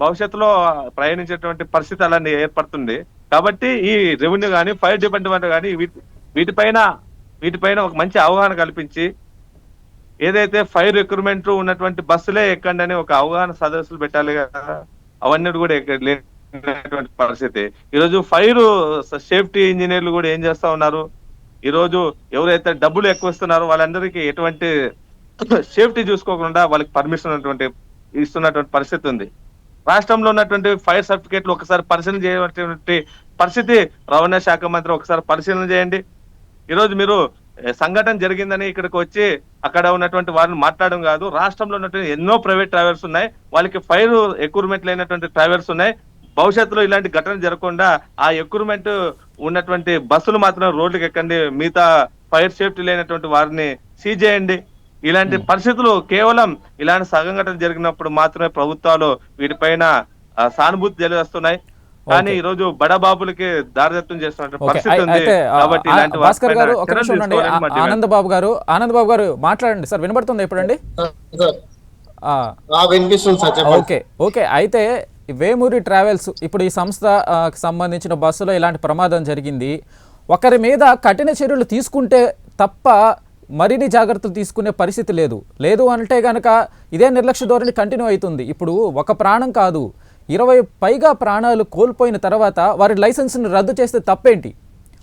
భవిష్యత్తులో ప్రయాణించేటువంటి పరిస్థితి అలాంటి ఏర్పడుతుంది. కాబట్టి ఈ రెవెన్యూ కానీ ఫైర్ డిపార్ట్మెంట్ కానీ వీటిపైన ఒక మంచి అవగాహన కల్పించి ఏదైతే ఫైర్ రిక్రూట్మెంట్ ఉన్నటువంటి బస్సులే ఎక్కండి అని ఒక అవగాహన సదస్సులు పెట్టాలి కదా. అవన్నీ కూడా లేనటువంటి పరిస్థితి. ఈరోజు ఫైర్ సేఫ్టీ ఇంజనీర్లు కూడా ఏం చేస్తా ఉన్నారు, ఈరోజు ఎవరైతే డబ్బులు ఎక్కువ ఇస్తున్నారో వాళ్ళందరికీ ఎటువంటి సేఫ్టీ చూసుకోకుండా వాళ్ళకి పర్మిషన్ ఇస్తున్నటువంటి పరిస్థితి ఉంది. రాష్ట్రంలో ఉన్నటువంటి ఫైర్ సర్టిఫికేట్లు ఒకసారి పరిశీలన చేయటువంటి పరిస్థితి రవాణా శాఖ మంత్రి ఒకసారి పరిశీలన చేయండి. ఈరోజు మీరు సంఘటన జరిగిందని ఇక్కడికి వచ్చి అక్కడ ఉన్నటువంటి వారిని మాట్లాడడం కాదు. రాష్ట్రంలో ఉన్నటువంటి ఎన్నో ప్రైవేట్ ట్రావెల్స్ ఉన్నాయి, వాళ్ళకి ఫైర్ ఎక్విప్మెంట్ లేనటువంటి ట్రావెల్స్ ఉన్నాయి. భవిష్యత్తులో ఇలాంటి ఘటన జరగకుండా ఆ ఎక్విప్మెంట్ ఉన్నటువంటి బస్సులు మాత్రం రోడ్లకు ఎక్కండి, మిగతా ఫైర్ సేఫ్టీ లేనటువంటి వారిని సీజ్ చేయండి. ఇలాంటి పరిస్థితులు కేవలం ఇలాంటి సంఘటన జరిగినప్పుడు మాత్రమే ప్రభుత్వాలు వీటిపైన సానుభూతి తెలియజేస్తున్నాయి. కానీ ఈ రోజు బడబాబులకి దారిదత్తం చేస్తున్న పరిస్థితి ఉంది. కాబట్టి భాస్కర్ గారు ఒక నిమిషం ఉండండి. ఆనంద్ బాబు గారు మాట్లాడండి సార్, వినబడుతుంది ఎప్పుడండి? ఓకే. అయితే వేమూరి ట్రావెల్స్ ఇప్పుడు ఈ సంస్థ సంబంధించిన బస్సులో ఇలాంటి ప్రమాదం జరిగింది. ఒకరి మీద కఠిన చర్యలు తీసుకుంటే తప్ప మరిన్ని జాగ్రత్తలు తీసుకునే పరిస్థితి లేదు అంటే కనుక ఇదే నిర్లక్ష్య ధోరణి కంటిన్యూ అవుతుంది. ఇప్పుడు ఒక ప్రాణం కాదు, 20 పైగా ప్రాణాలు కోల్పోయిన తర్వాత వారి లైసెన్స్ని రద్దు చేస్తే తప్పేంటి?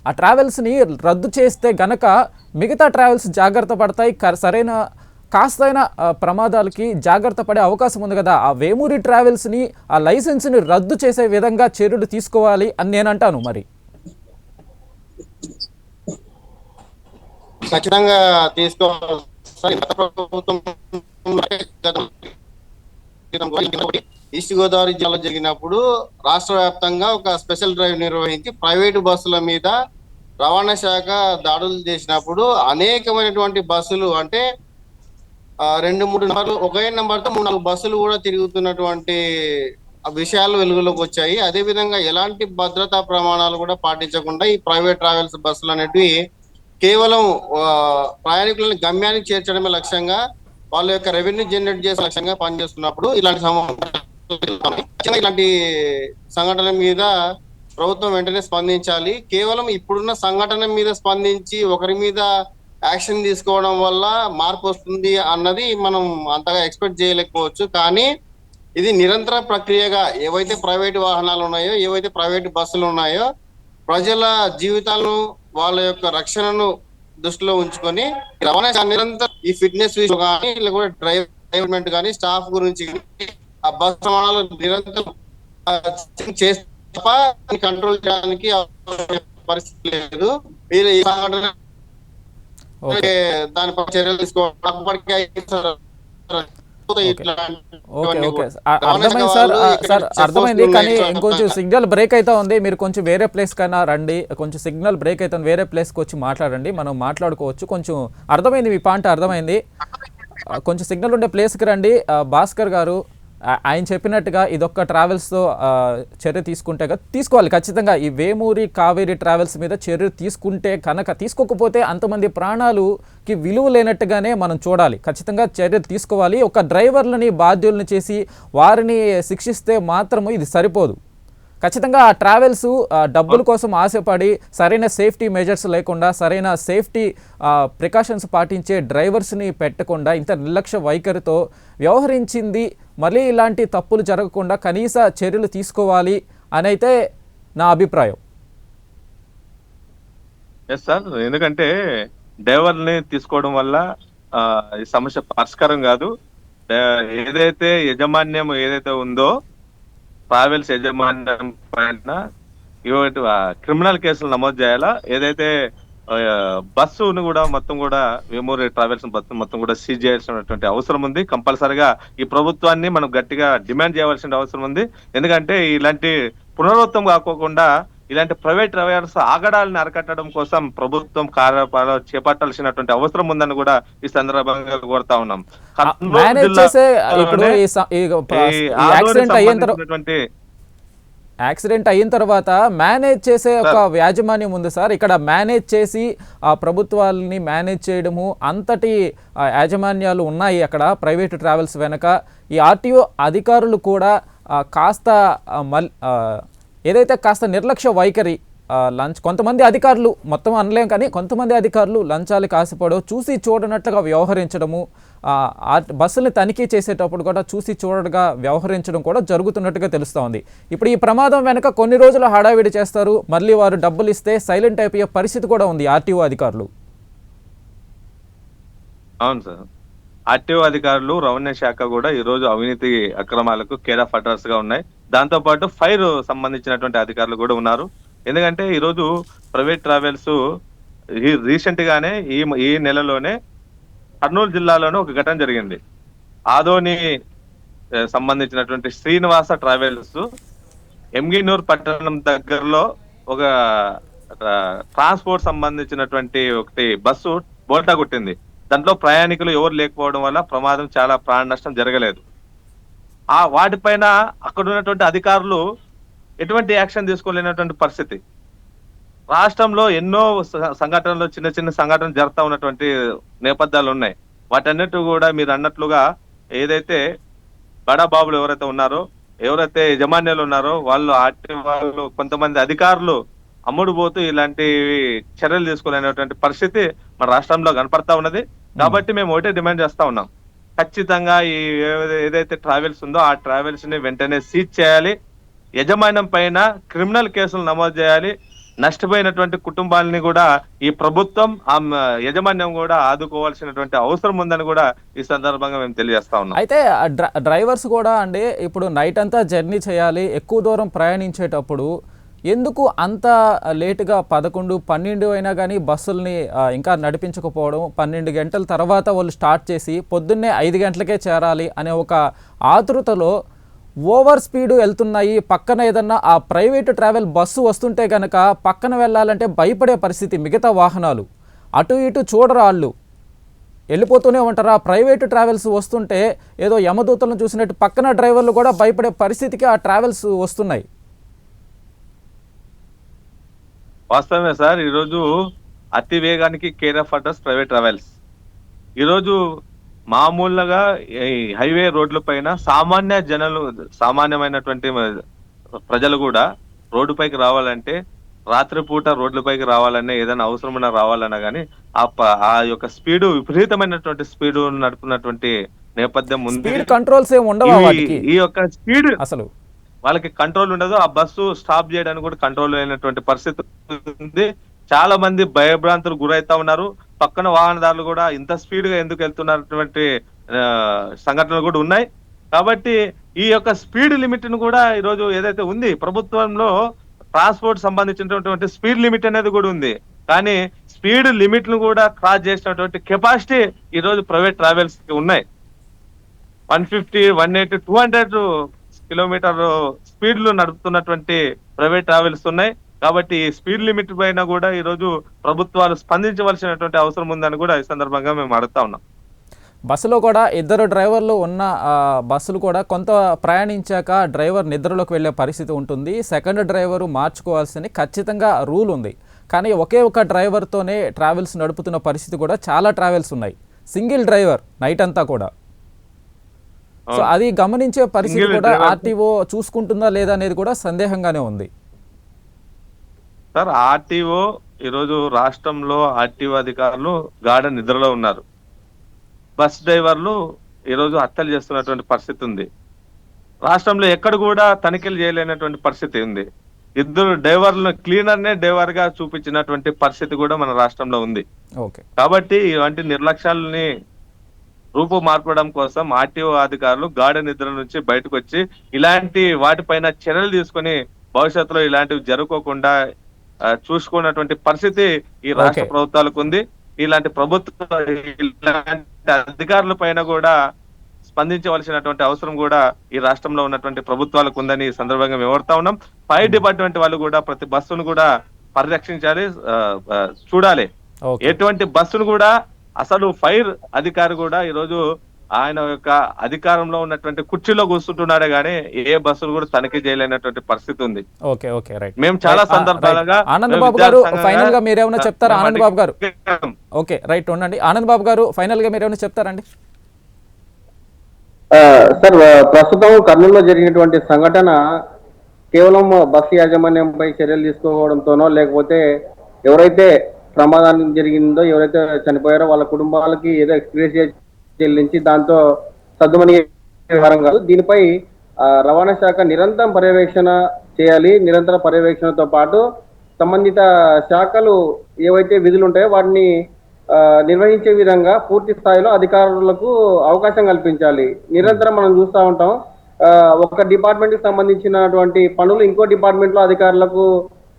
ఆ ట్రావెల్స్ని రద్దు చేస్తే గనక మిగతా ట్రావెల్స్ జాగ్రత్త పడతాయి, సరైన కాస్తైన ప్రమాదాలకి జాగ్రత్త పడే అవకాశం ఉంది కదా. ఆ వేమూరి ట్రావెల్స్ని ఆ లైసెన్స్ని రద్దు చేసే విధంగా చర్యలు తీసుకోవాలి అని నేను అంటాను. మరి ఖచ్చితంగా తీసుకోవాలి. ఈస్ట్ గోదావరి జిల్లాలో జరిగినప్పుడు రాష్ట్ర వ్యాప్తంగా ఒక స్పెషల్ డ్రైవ్ నిర్వహించి ప్రైవేటు బస్సుల మీద రవాణా శాఖ దాడులు చేసినప్పుడు అనేకమైనటువంటి బస్సులు అంటే 2-3 నెంబర్లు ఒకే నెంబర్తో 3-4 బస్సులు కూడా తిరుగుతున్నటువంటి విషయాలు వెలుగులోకి వచ్చాయి. అదే విధంగా ఎలాంటి భద్రతా ప్రమాణాలు కూడా పాటించకుండా ఈ ప్రైవేట్ ట్రావెల్స్ బస్సులు అనేటివి కేవలం ప్రయాణికులను గమ్యానికి చేర్చడమే లక్ష్యంగా, వాళ్ళ యొక్క రెవెన్యూ జనరేట్ చేసే లక్ష్యంగా పనిచేస్తున్నప్పుడు ఇలాంటి సంఘటన మీద ప్రభుత్వం వెంటనే స్పందించాలి. కేవలం ఇప్పుడున్న సంఘటన మీద స్పందించి ఒకరి మీద యాక్షన్ తీసుకోవడం వల్ల మార్పు వస్తుంది అన్నది మనం అంతగా ఎక్స్పెక్ట్ చేయలేకపోవచ్చు. కానీ ఇది నిరంతర ప్రక్రియగా ఏవైతే ప్రైవేట్ వాహనాలు ఉన్నాయో, ఏవైతే ప్రైవేట్ బస్సులు ఉన్నాయో, ప్రజల జీవితాలను వాళ్ళ యొక్క రక్షణను దృష్టిలో ఉంచుకొని రవాణా నిరంతరం ఈ ఫిట్నెస్ విషయం కానీ లేకపోతే డ్రైవర్మెంట్ కానీ స్టాఫ్ గురించి ఆ బస్ ప్రమాణాలు నిరంతరం చేస్తే కంట్రోల్ చేయడానికి పరిస్థితి లేదు. మీరు ఈ సంఘటన దానిపై చర్యలు తీసుకోవడం జరుగుతాయి ఓకే ఇట్లాంటివన్నీ ఓకే కూడా. అర్థమైంది రవాణా సార్. వాళ్ళు ఇక్కడ సార్ చెక్ అర్థమైంది, పోస్టులు కానీ ఉన్నాయి. ఇంకొంచెం సిగ్నల్ బ్రేక్ అవుతా ఉంది. మీరు కొంచెం వేరే ప్లేస్ కన్నా రండి. కొంచెం సిగ్నల్ బ్రేక్ అవుతుంది, వేరే ప్లేస్కి వచ్చి మాట్లాడండి, మనం మాట్లాడుకోవచ్చు. కొంచెం అర్థమైంది, మీ పాయింట్ అర్థమైంది. కొంచెం సిగ్నల్ ఉండే ప్లేస్కి రండి. భాస్కర్ గారు, ఆయన చెప్పినట్టుగా ఇదొక్క ట్రావెల్స్తో చర్య తీసుకుంటే తీసుకోవాలి ఖచ్చితంగా. ఈ వేమూరి కావేరి ట్రావెల్స్ మీద చర్య తీసుకుంటే కనుక, తీసుకోకపోతే అంతమంది ప్రాణాలుకి విలువ లేనట్టుగానే మనం చూడాలి. ఖచ్చితంగా చర్య తీసుకోవాలి. ఒక డ్రైవర్లని బాధ్యుల్ని చేసి వారిని శిక్షిస్తే మాత్రము ఇది సరిపోదు. ఖచ్చితంగా ఆ ట్రావెల్స్ డబ్బుల కోసం ఆశపడి సరైన సేఫ్టీ మెజర్స్ లేకుండా, సరైన సేఫ్టీ ప్రికాషన్స్ పాటించే డ్రైవర్స్ని పెట్టకుండా ఇంత నిర్లక్ష్య వైఖరితో వ్యవహరించింది. మళ్ళీ ఇలాంటి తప్పులు జరగకుండా కనీస చర్యలు తీసుకోవాలి అని అయితే నా అభిప్రాయం. ఎస్ సార్, ఎందుకంటే డ్రైవర్ని తీసుకోవడం వల్ల ఈ సమస్య పరిష్కారం కాదు. ఏదైతే యాజమాన్యం ఏదైతే ఉందో ట్రావెల్స్ యాజమాన్యం పైన ఇవాటి క్రిమినల్ కేసులు నమోదు చేయాలా. ఏదైతే బస్సును కూడా మొత్తం కూడా వేమూరి ట్రావెల్స్ బస్సు మొత్తం కూడా సీజ్ చేయాల్సినటువంటి అవసరం ఉంది. కంపల్సరిగా ఈ ప్రభుత్వాన్ని మనం గట్టిగా డిమాండ్ చేయవలసిన అవసరం ఉంది. ఎందుకంటే ఇలాంటి పునరావృతం కాకోకుండా ఇలాంటి ప్రైవేట్ ట్రావెల్స్ ఆగడాలను అరికట్టడం కోసం ప్రభుత్వం కార్యక్రమాలు చేపట్టాల్సినటువంటి అవసరం ఉందని కూడా ఈ సందర్భంగా కోరుతా ఉన్నాం. యాక్సిడెంట్ అయిన తర్వాత మేనేజ్ చేసే ఒక యాజమాన్యం ఉంది సార్. ఇక్కడ మేనేజ్ చేసి ఆ ప్రభుత్వాలని మేనేజ్ చేయడము అంతటి యాజమాన్యాలు ఉన్నాయి అక్కడ ప్రైవేట్ ట్రావెల్స్ వెనక. ఈ ఆర్టీఓ అధికారులు కూడా కాస్త ఏదైతే కాస్త నిర్లక్ష్య వైఖరి, లంచ్, కొంతమంది అధికారులు, మొత్తం అనలేం కానీ కొంతమంది అధికారులు లంచాలకు ఆశపడో చూసి చూడనట్లుగా వ్యవహరించడము, బస్సుల్ని తనిఖీ చేసేటప్పుడు కూడా చూసి చూడగా వ్యవహరించడం కూడా జరుగుతున్నట్టుగా తెలుస్తూ ఉంది. ఇప్పుడు ఈ ప్రమాదం వెనక కొన్ని రోజులు హడావిడి చేస్తారు, మళ్ళీ వారు డబ్బులు ఇస్తే సైలెంట్ అయిపోయే పరిస్థితి కూడా ఉంది ఆర్టీఓ అధికారులు. అవును సార్, ఆర్టీఓ అధికారులు, రవాణా శాఖ కూడా ఈ రోజు అవినీతి అక్రమాలకు కేర్ ఆఫ్ అడ్రస్ గా ఉన్నాయి. దాంతో పాటు ఫైర్ సంబంధించినటువంటి అధికారులు కూడా ఉన్నారు. ఎందుకంటే ఈ రోజు ప్రైవేట్ ట్రావెల్స్ రీసెంట్ గానే ఈ నెలలోనే కర్నూలు జిల్లాలోనే ఒక ఘటన జరిగింది. ఆదోని సంబంధించినటువంటి శ్రీనివాస ట్రావెల్స్ ఎంగినూర్ పట్టణం దగ్గరలో ఒక ట్రాన్స్పోర్ట్ సంబంధించినటువంటి ఒకటి బస్సు బోల్టా కొట్టింది. దాంట్లో ప్రయాణికులు ఎవరు లేకపోవడం వల్ల ప్రమాదం, చాలా ప్రాణ నష్టం జరగలేదు. వాటిపైన అక్కడ ఉన్నటువంటి అధికారులు ఎటువంటి యాక్షన్ తీసుకోలేనటువంటి పరిస్థితి. రాష్ట్రంలో ఎన్నో సంఘటనలు, చిన్న చిన్న సంఘటనలు జరుగుతూ ఉన్నటువంటి నేపథ్యాలు ఉన్నాయి. వాటన్నిటి కూడా మీరు అన్నట్లుగా ఏదైతే బడాబాబులు ఎవరైతే ఉన్నారో, ఎవరైతే యజమాన్యాలు ఉన్నారో వాళ్ళు కొంతమంది అధికారులు అమ్ముడు పోతూ ఇలాంటి చర్యలు తీసుకోలేనటువంటి పరిస్థితి మన రాష్ట్రంలో కనపడతా ఉన్నది. కాబట్టి మేము ఒకటే డిమాండ్ చేస్తా ఉన్నాం, ఖచ్చితంగా ఈ ఏదైతే ట్రావెల్స్ ఉందో ఆ ట్రావెల్స్ ని వెంటనే సీజ్ చేయాలి. యజమాన్యం పైన క్రిమినల్ కేసులు నమోదు చేయాలి. నష్టపోయినటువంటి కుటుంబాలని కూడా ఈ ప్రభుత్వం, ఆ యజమాన్యం కూడా ఆదుకోవాల్సినటువంటి అవసరం ఉందని కూడా ఈ సందర్భంగా మేము తెలియజేస్తా ఉన్నాం. అయితే డ్రైవర్స్ కూడా అండి, ఇప్పుడు నైట్ అంతా జర్నీ చేయాలి, ఎక్కువ దూరం ప్రయాణించేటప్పుడు ఎందుకు అంత లేటుగా 11, 12 అయినా కానీ బస్సుల్ని ఇంకా నడిపించకపోవడం, 12 గంటల తర్వాత వాళ్ళు స్టార్ట్ చేసి పొద్దున్నే 5 గంటలకే చేరాలి అనే ఒక ఆతృతలో ఓవర్ స్పీడ్ వెళ్తున్నాయి. పక్కన ఏదన్నా ఆ ప్రైవేటు ట్రావెల్ బస్సు వస్తుంటే కనుక పక్కన వెళ్ళాలంటే భయపడే పరిస్థితి. మిగతా వాహనాలు అటు ఇటు చూడరాళ్ళు వెళ్ళిపోతూనే ఉంటారు. ఆ ప్రైవేటు ట్రావెల్స్ వస్తుంటే ఏదో యమదూతలను చూసినట్టు పక్కన డ్రైవర్లు కూడా భయపడే పరిస్థితికి ఆ ట్రావెల్స్ వస్తున్నాయి. వాస్తవమే సార్, ఈరోజు అతి వేగానికి care of address private travels. ఈరోజు మామూలుగా హైవే రోడ్ల పైన సామాన్యమైనటువంటి ప్రజలు కూడా రోడ్డుపైకి రావాలంటే, రాత్రిపూట రోడ్లపైకి రావాలన్నా, ఏదైనా అవసరం ఉన్నా రావాలన్నా కానీ ఆ యొక్క స్పీడ్, విపరీతమైనటువంటి స్పీడ్ నడుపుతున్నటువంటి నేపథ్యం ఉంది. కంట్రోల్స్ ఏమి ఉండవు వాటికి. ఈ యొక్క స్పీడ్ అసలు వాళ్ళకి కంట్రోల్ ఉండదు. ఆ బస్సు స్టాప్ చేయడానికి కూడా కంట్రోల్ అయినటువంటి పరిస్థితి ఉంది. చాలా మంది భయభ్రాంతులు గురైతా ఉన్నారు. పక్కన వాహనదారులు కూడా ఇంత స్పీడ్ గా ఎందుకు వెళ్తున్నటువంటి సంఘటనలు కూడా ఉన్నాయి. కాబట్టి ఈ యొక్క స్పీడ్ లిమిట్ ను కూడా ఈరోజు ఏదైతే ఉంది ప్రభుత్వంలో, ట్రాన్స్పోర్ట్ సంబంధించినటువంటి స్పీడ్ లిమిట్ అనేది కూడా ఉంది. కానీ స్పీడ్ లిమిట్ ను కూడా క్రాస్ చేసినటువంటి కెపాసిటీ ఈ రోజు ప్రైవేట్ ట్రావెల్స్ కి ఉన్నాయి. 150, 180, 200 కిలోమీటర్ స్పీడ్లు నడుపుతున్నటువంటి ప్రైవేట్ ట్రావెల్స్ ఉన్నాయి. కాబట్టి ఈ స్పీడ్ లిమిట్ పైన కూడా ఈ రోజు ప్రభుత్వాలు స్పందించవలసినటువంటి అవసరం ఉందని కూడా ఈ సందర్భంగా మేము అడుగుతా ఉన్నాం. బస్సులో కూడా ఇద్దరు డ్రైవర్లు ఉన్న బస్సులు కూడా కొంత ప్రయాణించాక డ్రైవర్ నిద్రలోకి వెళ్ళే పరిస్థితి ఉంటుంది. సెకండ్ డ్రైవరు మార్చుకోవాల్సిన ఖచ్చితంగా రూల్ ఉంది. కానీ ఒకే ఒక డ్రైవర్తోనే ట్రావెల్స్ నడుపుతున్న పరిస్థితి కూడా చాలా ట్రావెల్స్ ఉన్నాయి. సింగిల్ డ్రైవర్ నైట్ అంతా కూడా. సో అది గమనించే పరిస్థితి కూడా ఆర్టీఓ చూసుకుంటుందా లేదా అనేది కూడా సందేహంగానే ఉంది సార్. ఆర్టీఓ ఈరోజు రాష్ట్రంలో ఆర్టీఓ అధికారులు గాఢ నిద్రలో ఉన్నారు. బస్ డ్రైవర్లు ఈరోజు హత్యలు చేస్తున్నటువంటి పరిస్థితి ఉంది. రాష్ట్రంలో ఎక్కడ కూడా తనిఖీలు చేయలేనటువంటి పరిస్థితి ఉంది. ఇద్దరు డ్రైవర్లను క్లీనర్నే డ్రైవర్ గా చూపించినటువంటి పరిస్థితి కూడా మన రాష్ట్రంలో ఉంది. కాబట్టి ఇలాంటి నిర్లక్ష్యాలని రూపు మార్పడం కోసం ఆర్టీఓ అధికారులు గాఢ నిద్ర నుంచి బయటకు వచ్చి ఇలాంటి వాటిపైన చర్యలు తీసుకొని భవిష్యత్తులో ఇలాంటివి జరగకుండా చూసుకున్నటువంటి పరిస్థితి ఈ రాష్ట్ర ప్రభుత్వాలకు ఉంది. ఇలాంటి అధికారుల పైన కూడా స్పందించవలసినటువంటి అవసరం కూడా ఈ రాష్ట్రంలో ఉన్నటువంటి ప్రభుత్వాలకు ఉందని ఈ సందర్భంగా వివరిస్తా ఉన్నాం. ఫైర్ డిపార్ట్మెంట్ వాళ్ళు కూడా ప్రతి బస్సును కూడా పరిరక్షించాలి, చూడాలి. ఎటువంటి బస్సును కూడా అసలు ఫైర్ అధికారి కూడా ఈరోజు ఆయన యొక్క అధికారంలో ఉన్నటువంటి కుర్చీలో కూర్చుంటున్నాడే గానీ ఏ బస్సులు కూడా తనిఖీ చేయలేనటువంటి పరిస్థితి ఉంది. మేము చాలా సందర్భాలుగా ఆనంద్ బాబు గారు ఫైనల్ గా మీరేమైనా చెప్తారా? ఆనంద్ బాబు గారు ఓకే రైట్ ఉండండి. ఆనంద్ బాబు గారు ఫైనల్ గా మీరేమైనా చెప్తారండి? సార్, ప్రస్తుతం కర్నూలులో జరిగినటువంటి సంఘటన కేవలం బస్సు యాజమాన్యంపై చర్యలు తీసుకోవడంతోనో లేకపోతే ఎవరైతే ప్రమాదానికి జరిగిందో ఎవరైతే చనిపోయారో వాళ్ళ కుటుంబాలకి ఏదో ఎక్స్గ్రేషియా చెల్లించి దాంతో సద్దుమణిగే వ్యవహారం కాదు. దీనిపై రవాణా శాఖ నిరంతరం పర్యవేక్షణ చేయాలి. నిరంతర పర్యవేక్షణతో పాటు సంబంధిత శాఖలు ఏవైతే విధులు ఉంటాయో వాటిని నిర్వహించే విధంగా పూర్తి స్థాయిలో అధికారులకు అవకాశం కల్పించాలి. నిరంతరం మనం చూస్తూ ఉంటాం, ఒక డిపార్ట్మెంట్ కి సంబంధించినటువంటి పనులు ఇంకో డిపార్ట్మెంట్ లో అధికారులకు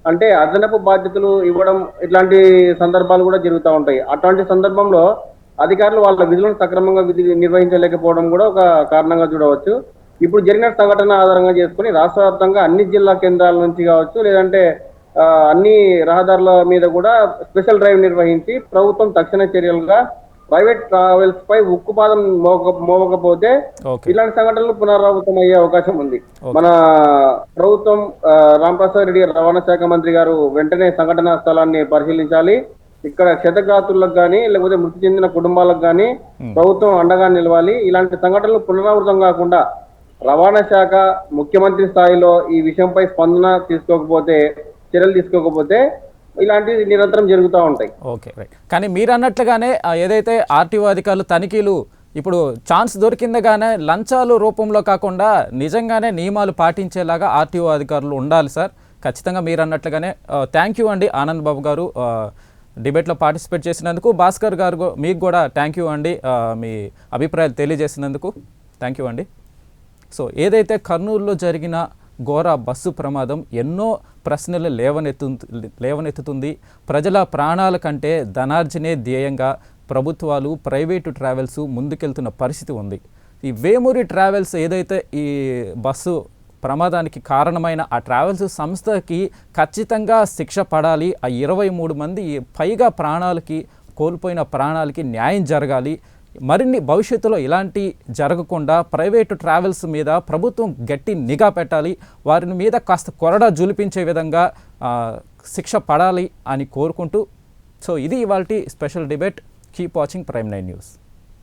అంటే అదనపు బాధ్యతలు ఇవ్వడం ఇట్లాంటి సందర్భాలు కూడా జరుగుతూ ఉంటాయి. అట్లాంటి సందర్భంలో అధికారులు వాళ్ళ విధులను సక్రమంగా నిర్వహించలేకపోవడం కూడా ఒక కారణంగా చూడవచ్చు. ఇప్పుడు జరిగిన సంఘటన ఆధారంగా చేసుకుని రాష్ట్ర వ్యాప్తంగా అన్ని జిల్లా కేంద్రాల నుంచి కావచ్చు లేదంటే అన్ని రహదారుల మీద కూడా స్పెషల్ డ్రైవ్ నిర్వహించి ప్రభుత్వం తక్షణ చర్యలుగా ప్రైవేట్ ట్రావెల్స్ పై ఉక్కుపాదం మోవకపోతే ఇలాంటి సంఘటనలు పునరావృతం అయ్యే అవకాశం ఉంది. మన ప్రభుత్వం రాంప్రసాద్ రెడ్డి రవాణా శాఖ మంత్రి గారు వెంటనే సంఘటనా స్థలాన్ని పరిశీలించాలి. ఇక్కడ క్షతగాతులకు కానీ లేకపోతే మృతి చెందిన కుటుంబాలకు కానీ ప్రభుత్వం అండగా నిలవాలి. ఇలాంటి సంఘటనలు పునరావృతం కాకుండా రవాణా శాఖ ముఖ్యమంత్రి స్థాయిలో ఈ విషయంపై స్పందన చర్యలు తీసుకోకపోతే ఇలాంటివి నిరంతరం జరుగుతూ ఉంటాయి. Okay right. కానీ మీరు అన్నట్లుగానే ఏదైతే ఆర్టీఓ అధికారులు తనిఖీలు ఇప్పుడు ఛాన్స్ దొరికిందగానే లంచాలు రూపంలో కాకుండా నిజంగానే నియమాలు పాటించేలాగా ఆర్టీఓ అధికారులు ఉండాలి సార్. ఖచ్చితంగా మీరు అన్నట్లుగానే థ్యాంక్ యూ అండి ఆనంద్ బాబు గారు డిబేట్లో పార్టిసిపేట్ చేసినందుకు. భాస్కర్ గారు మీకు కూడా థ్యాంక్ యూ అండి మీ అభిప్రాయాలు తెలియజేసినందుకు. థ్యాంక్ యూ అండి. సో ఏదైతే కర్నూలులో జరిగిన ఘోర బస్సు ప్రమాదం ఎన్నో ప్రశ్నలు లేవనెత్తుతుంది. ప్రజల ప్రాణాల కంటే ధనార్జనే ధ్యేయంగా ప్రభుత్వాలు ప్రైవేటు ట్రావెల్స్ ముందుకెళ్తున్న పరిస్థితి ఉంది. ఈ వేమూరి ట్రావెల్స్ ఏదైతే ఈ బస్సు ప్రమాదానికి కారణమైన ఆ ట్రావెల్స్ సంస్థకి ఖచ్చితంగా శిక్ష పడాలి. ఆ 23 మంది పైగా కోల్పోయిన ప్రాణాలకి న్యాయం జరగాలి. మరిన్ని భవిష్యత్తులో ఇలాంటి జరగకుండా ప్రైవేటు ట్రావెల్స్ మీద ప్రభుత్వం గట్టి నిఘా పెట్టాలి. వారి మీద కాస్త కొరడా జులిపించే విధంగా శిక్ష పడాలి అని కోరుకుంటూ, సో ఇది ఇవాల్టి special debate. Keep watching prime 9 news.